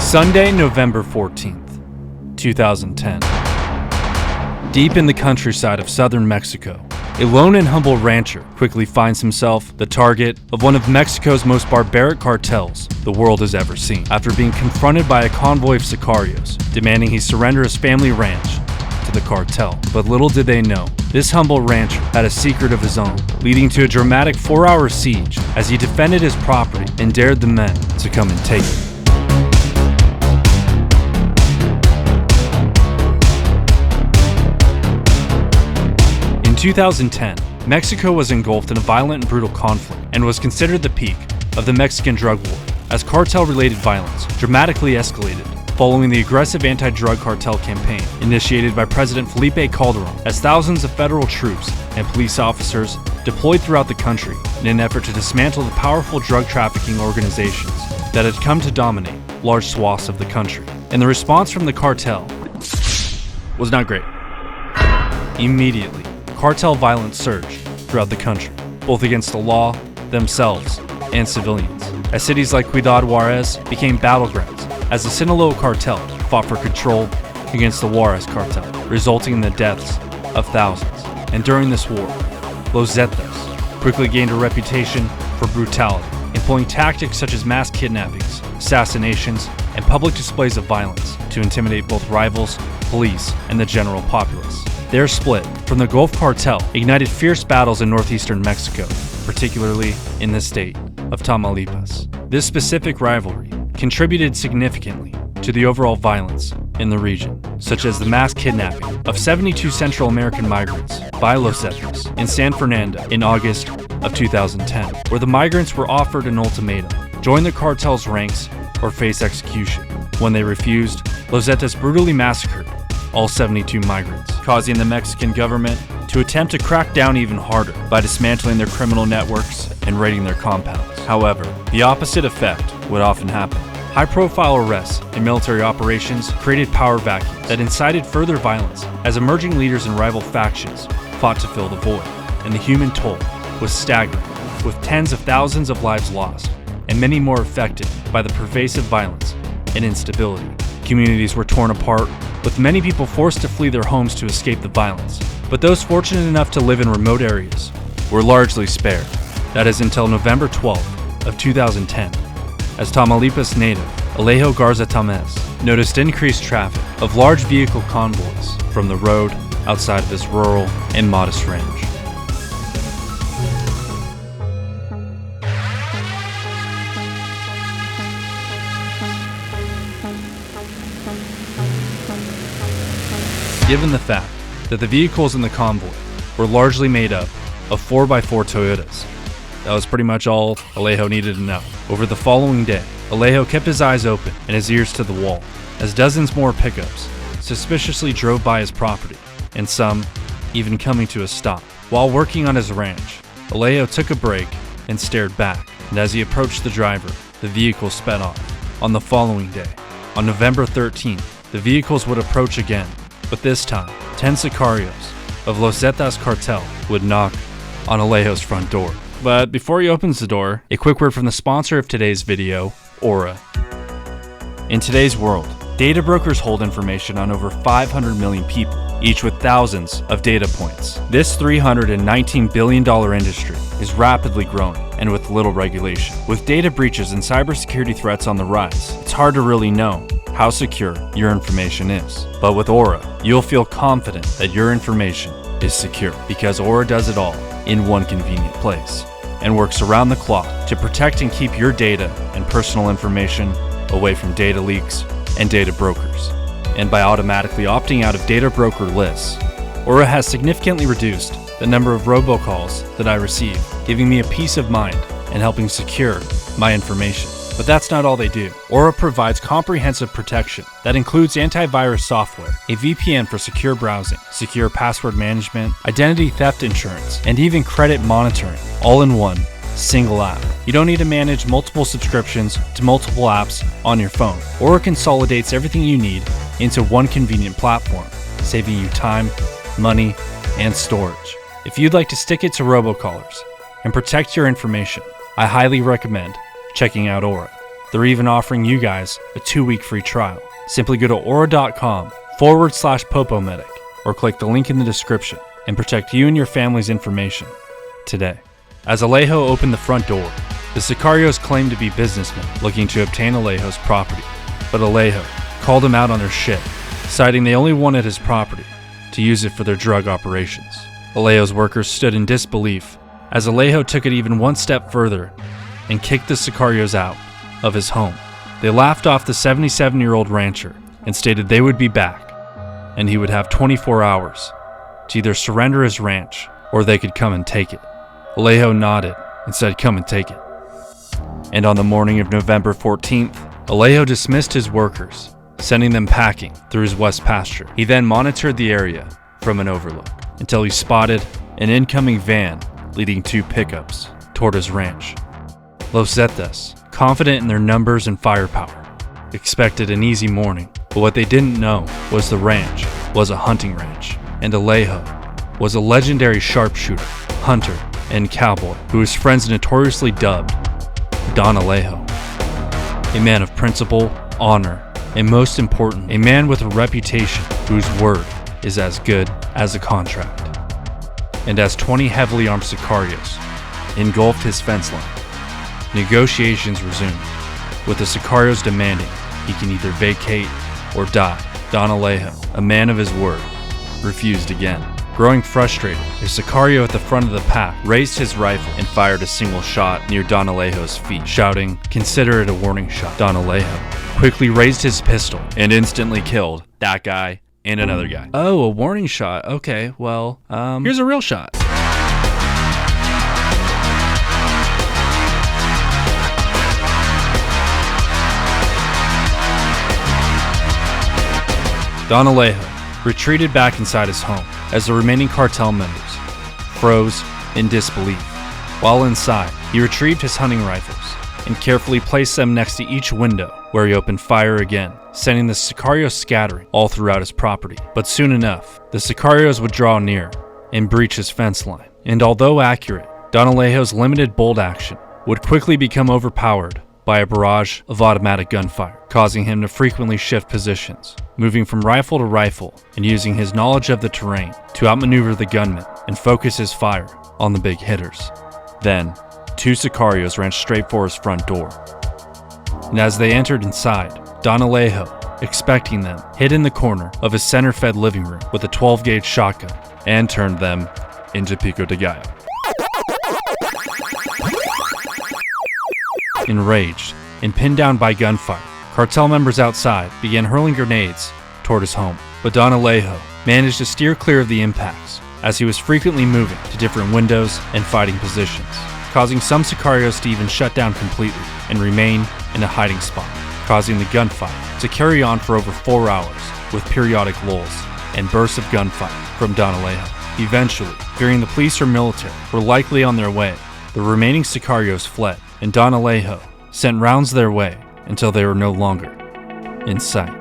Sunday, November 14th, 2010. Deep in the countryside of southern Mexico, a lone and humble rancher quickly finds himself the target of one of Mexico's most barbaric cartels the world has ever seen, after being confronted by a convoy of sicarios demanding he surrender his family ranch to the cartel. But little did they know, this humble rancher had a secret of his own, leading to a dramatic 4-hour siege as he defended his property and dared the men to come and take it. In 2010, Mexico was engulfed in a violent and brutal conflict and was considered the peak of the Mexican drug war, as cartel-related violence dramatically escalated following the aggressive anti-drug cartel campaign initiated by President Felipe Calderon, as thousands of federal troops and police officers deployed throughout the country in an effort to dismantle the powerful drug trafficking organizations that had come to dominate large swaths of the country. And the response from the cartel was not great. Immediately, cartel violence surged throughout the country, both against the law, themselves, and civilians, as cities like Ciudad Juarez became battlegrounds as the Sinaloa cartel fought for control against the Juarez cartel, resulting in the deaths of thousands. And during this war, Los Zetas quickly gained a reputation for brutality, employing tactics such as mass kidnappings, assassinations, and public displays of violence to intimidate both rivals, police, and the general populace. Their split from the Gulf Cartel ignited fierce battles in northeastern Mexico, particularly in the state of Tamaulipas. This specific rivalry contributed significantly to the overall violence in the region, such as the mass kidnapping of 72 Central American migrants by Los Zetas in San Fernando in August of 2010, where the migrants were offered an ultimatum: join the cartel's ranks or face execution. When they refused, Los Zetas brutally massacred all 72 migrants, causing the Mexican government to attempt to crack down even harder by dismantling their criminal networks and raiding their compounds. However, the opposite effect would often happen. High-profile arrests and military operations created power vacuums that incited further violence as emerging leaders and rival factions fought to fill the void, and the human toll was staggering, with tens of thousands of lives lost and many more affected by the pervasive violence and instability. Communities were torn apart, with many people forced to flee their homes to escape the violence. But those fortunate enough to live in remote areas were largely spared. That is until November 12th of 2010, as Tamaulipas native Alejo Garza Tamez noticed increased traffic of large vehicle convoys from the road outside of his rural and modest ranch. Given the fact that the vehicles in the convoy were largely made up of 4x4 Toyotas, that was pretty much all Alejo needed to know. Over the following day, Alejo kept his eyes open and his ears to the wall, as dozens more pickups suspiciously drove by his property, and some even coming to a stop. While working on his ranch, Alejo took a break and stared back, and as he approached the driver, the vehicle sped off. On the following day, on November 13th, the vehicles would approach again, but this time, 10 sicarios of Los Zetas cartel would knock on Alejo's front door. But before he opens the door, a quick word from the sponsor of today's video, Aura. In today's world, data brokers hold information on over 500 million people, each with thousands of data points. This $319 billion industry is rapidly growing and with little regulation. With data breaches and cybersecurity threats on the rise, it's hard to really know how secure your information is. But with Aura, you'll feel confident that your information is secure, because Aura does it all in one convenient place and works around the clock to protect and keep your data and personal information away from data leaks and data brokers. And by automatically opting out of data broker lists, Aura has significantly reduced the number of robocalls that I receive, giving me a peace of mind and helping secure my information. But that's not all they do. Aura provides comprehensive protection that includes antivirus software, a VPN for secure browsing, secure password management, identity theft insurance, and even credit monitoring, all in one single app. You don't need to manage multiple subscriptions to multiple apps on your phone. Aura consolidates everything you need into one convenient platform, saving you time, money, and storage. If you'd like to stick it to robocallers and protect your information, I highly recommend checking out Aura. They're even offering you guys a 2-week free trial. Simply go to aura.com/popomedic or click the link in the description and protect you and your family's information today. As Alejo opened the front door, the Sicarios claimed to be businessmen looking to obtain Alejo's property, but Alejo called him out on their shit, citing they only wanted his property to use it for their drug operations. Alejo's workers stood in disbelief as Alejo took it even one step further and kicked the Sicarios out of his home. They laughed off the 77-year-old rancher and stated they would be back, and he would have 24 hours to either surrender his ranch or they could come and take it. Alejo nodded and said, "Come and take it." And on the morning of November 14th, Alejo dismissed his workers, sending them packing through his west pasture. He then monitored the area from an overlook until he spotted an incoming van leading 2 pickups toward his ranch. Los Zetas, confident in their numbers and firepower, expected an easy morning, but what they didn't know was the ranch was a hunting ranch, and Alejo was a legendary sharpshooter, hunter, and cowboy who his friends notoriously dubbed Don Alejo. A man of principle, honor, and most important, a man with a reputation whose word is as good as a contract. And as 20 heavily armed Sicarios engulfed his fence line, negotiations resumed, with the Sicarios demanding he can either vacate or die. Don Alejo, a man of his word, refused again. Growing frustrated, a Sicario at the front of the pack raised his rifle and fired a single shot near Don Alejo's feet, shouting, "Consider it a warning shot." Don Alejo quickly raised his pistol and instantly killed that guy and another guy. "Oh, a warning shot. Okay, well, here's a real shot." Don Alejo retreated back inside his home as the remaining cartel members froze in disbelief. While inside, he retrieved his hunting rifles and carefully placed them next to each window, where he opened fire again, sending the Sicarios scattering all throughout his property. But soon enough, the Sicarios would draw near and breach his fence line. And although accurate, Don Alejo's limited bolt action would quickly become overpowered by a barrage of automatic gunfire, causing him to frequently shift positions, moving from rifle to rifle and using his knowledge of the terrain to outmaneuver the gunmen and focus his fire on the big hitters. Then, 2 Sicarios ran straight for his front door. And as they entered inside, Don Alejo, expecting them, hid in the corner of his center-fed living room with a 12-gauge shotgun and turned them into pico de gallo. Enraged and pinned down by gunfire, cartel members outside began hurling grenades toward his home, but Don Alejo managed to steer clear of the impacts as he was frequently moving to different windows and fighting positions, causing some Sicarios to even shut down completely and remain in a hiding spot, causing the gunfire to carry on for over 4 hours with periodic lulls and bursts of gunfire from Don Alejo. Eventually, fearing the police or military were likely on their way, the remaining Sicarios fled, and Don Alejo sent rounds their way until they were no longer in sight.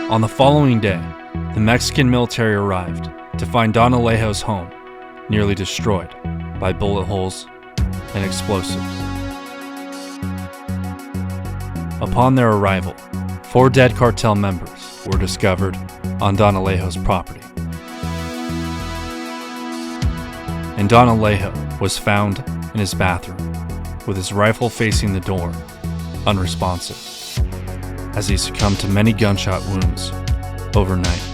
On the following day, the Mexican military arrived to find Don Alejo's home nearly destroyed by bullet holes and explosives. Upon their arrival, 4 dead cartel members were discovered on Don Alejo's property. And Don Alejo was found in his bathroom with his rifle facing the door, unresponsive, as he succumbed to many gunshot wounds overnight.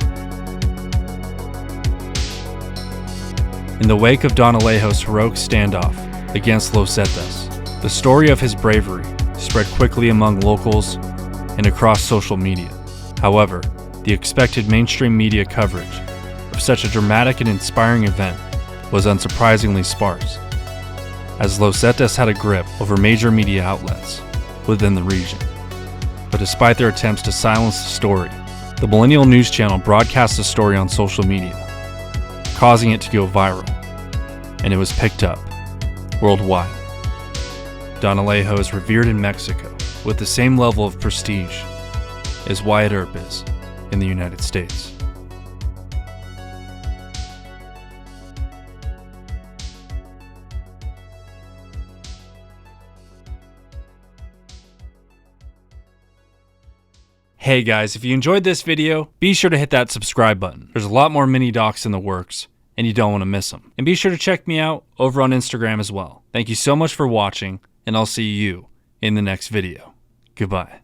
In the wake of Don Alejo's heroic standoff against Los Zetas, the story of his bravery spread quickly among locals and across social media. However, the expected mainstream media coverage of such a dramatic and inspiring event was unsurprisingly sparse, as Los Zetas had a grip over major media outlets within the region. But despite their attempts to silence the story, the Millennial News Channel broadcast the story on social media, causing it to go viral, and it was picked up worldwide. Don Alejo is revered in Mexico with the same level of prestige as Wyatt Earp is in the United States. Hey guys, if you enjoyed this video, be sure to hit that subscribe button. There's a lot more mini docs in the works, and you don't want to miss them. And be sure to check me out over on Instagram as well. Thank you so much for watching, and I'll see you in the next video. Goodbye.